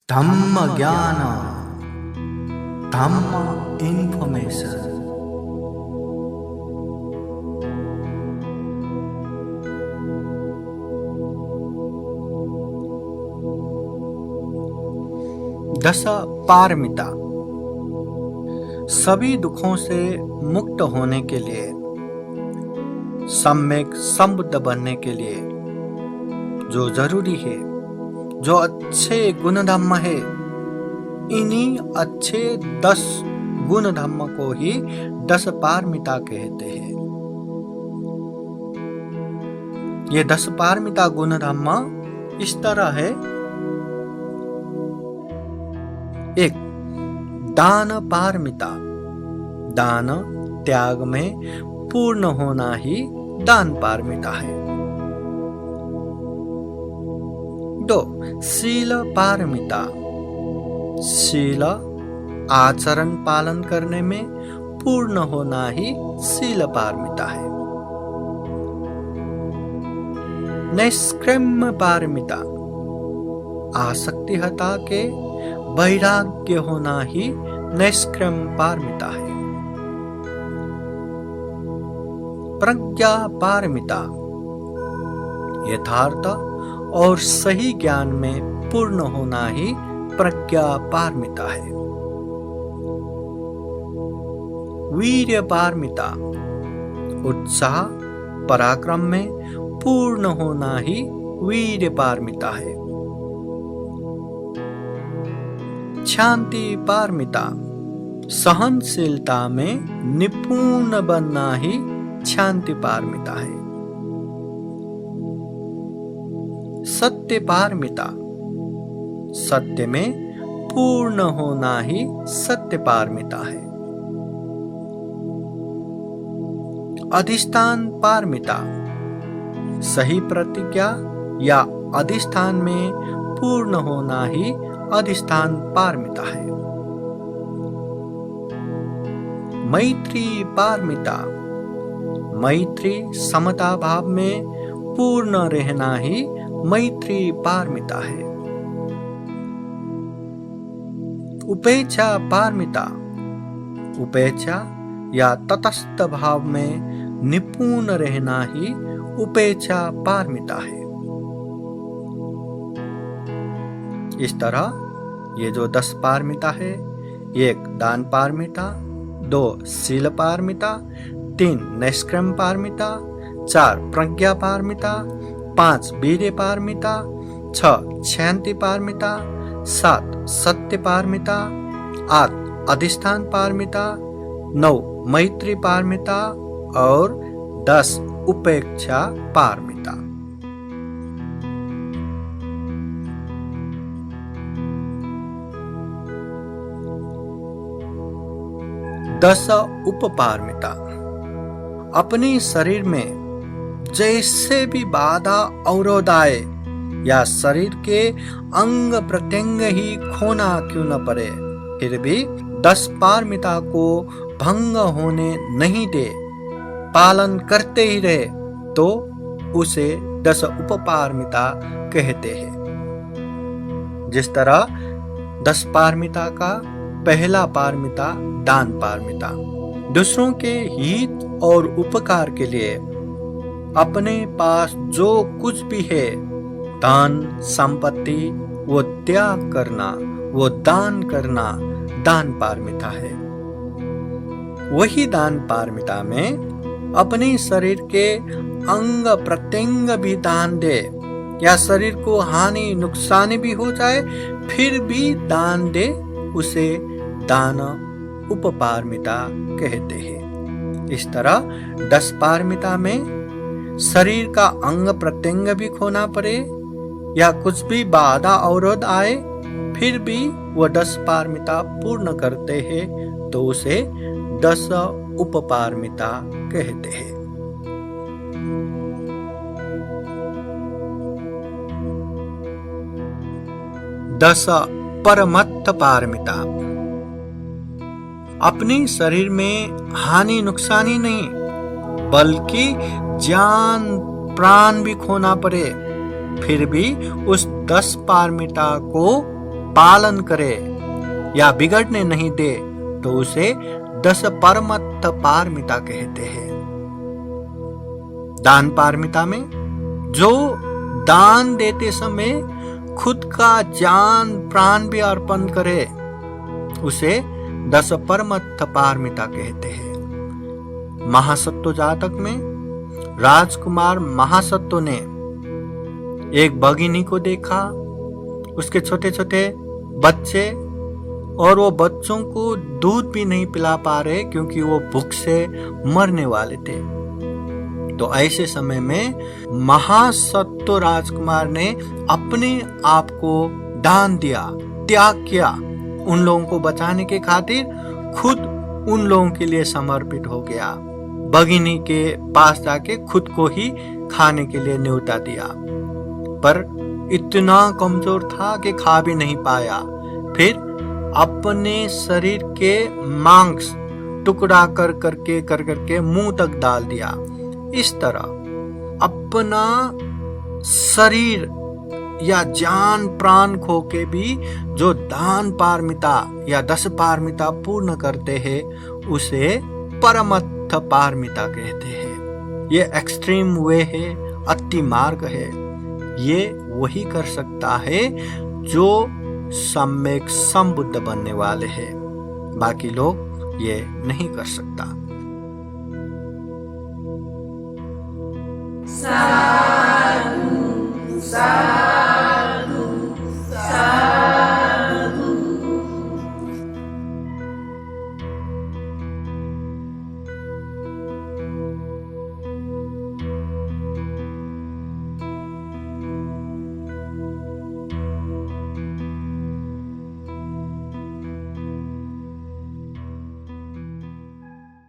धम्म ज्ञान धम्म इंफॉर्मेशन। दस पारमिता। सभी दुखों से मुक्त होने के लिए, सम्यक संबुद्ध बनने के लिए जो जरूरी है, जो अच्छे गुण धम्म है, इन्हीं अच्छे 10 गुण धम्म को ही 10 पारमिता कहते हैं। ये 10 पारमिता गुण धम्म इस तरह है। एक, दान पारमिता। दान त्याग में पूर्ण होना ही दान पारमिता है। 2, शील पारमिता। शील आचरण पालन करने में पूर्ण होना ही शील पारमिता है। नैष्कर्म्य पारमिता। आसक्ति हटा के वैराग्य होना ही नैष्कर्म्य पारमिता है। प्रज्ञा पारमिता। यथार्थ और सही ज्ञान में पूर्ण होना ही प्रज्ञा पारमिता है। वीर्य पारमिता। उत्साह पराक्रम में पूर्ण होना ही वीर्य पारमिता है। शांति पारमिता। सहनशीलता में निपुण बनना ही शांति पारमिता है। सत्य पारमिता। सत्य में पूर्ण होना ही सत्य पारमिता है। अधिष्ठान पारमिता। सही प्रतिज्ञा या अधिष्ठान में पूर्ण होना ही अधिष्ठान पारमिता है। मैत्री पारमिता। मैत्री समता भाव में पूर्ण रहना ही मैत्री पारमिता है। उपेक्षा पारमिता। उपेक्षा या तटस्थ भाव में निपुण रहना ही उपेक्षा पारमिता है। इस तरह ये जो 10 पारमिता है, 1 दान पारमिता, 2 शील पारमिता, 3 नैष्कर्म्य पारमिता, 4 प्रज्ञा पारमिता, 5 वीर्य पारमिता, 6 शांति पारमिता, 7 सत्य पारमिता, 8 अधिष्ठान पारमिता, 9 मैत्री पारमिता और 10 उपेक्षा पारमिता। दस उपपारमिता। अपने शरीर में जैसे भी बाधा अवरोध आए या शरीर के अंग प्रत्यंग ही खोना क्यों न पड़े, फिर भी 10 पारमिता को भंग होने नहीं दे, पालन करते ही रहे, तो उसे 10 उपपारमिता कहते हैं। जिस तरह 10 पारमिता का पहला पारमिता दान पारमिता। दूसरों के हित और उपकार के लिए अपने पास जो कुछ भी है, धन संपत्ति, वो त्याग करना, वो दान करना दान पारमिता है। वही दान पारमिता में अपने शरीर के अंग प्रत्यंग भी दान दे, या शरीर को हानि नुकसान भी हो जाए फिर भी दान दे, उसे दान उपपारमिता कहते हैं। इस तरह 10 पारमिता में शरीर का अंग प्रत्यंग भी खोना पड़े या कुछ भी बाधा अवरोध आए, फिर भी वो 10 पारमिता पूर्ण करते हैं, तो उसे 10 उपपारमिता कहते हैं। 10 परमत्थ पारमिता। अपने शरीर में हानि नुकसानी नहीं, बल्कि जान प्राण भी खोना पड़े, फिर भी उस 10 पारमिता को पालन करे या बिगड़ने नहीं दे तो उसे 10 परमत्थ पारमिता कहते हैं। दान पारमिता में जो दान देते समय खुद का जान प्राण भी अर्पण करे उसे 10 परमत्थ पारमिता कहते हैं। महासत्व जातक में राजकुमार महासत्व ने एक भगिनी को देखा, उसके छोटे छोटे बच्चे, और वो बच्चों को दूध भी नहीं पिला पा रहे क्योंकि वो भूख से मरने वाले थे। तो ऐसे समय में महासत्व राजकुमार ने अपने आप को दान दिया, त्याग किया, उन लोगों को बचाने के खातिर खुद उन लोगों के लिए समर्पित हो गया। भगिनी के पास जाके खुद को ही खाने के लिए न्योता दिया, पर इतना कमजोर था कि खा भी नहीं पाया। फिर अपने शरीर के मांस टुकड़ा कर करके मुंह तक डाल दिया। इस तरह अपना शरीर या जान प्राण खो के भी जो दान पारमिता या 10 पारमिता पूर्ण करते हैं उसे परमत्थ पारमिता कहते हैं। ये एक्सट्रीम वे है, अति मार्ग है। ये वही कर सकता है जो सम्यक संबुद्ध बनने वाले हैं, बाकी लोग ये नहीं कर सकता। साधु साधु।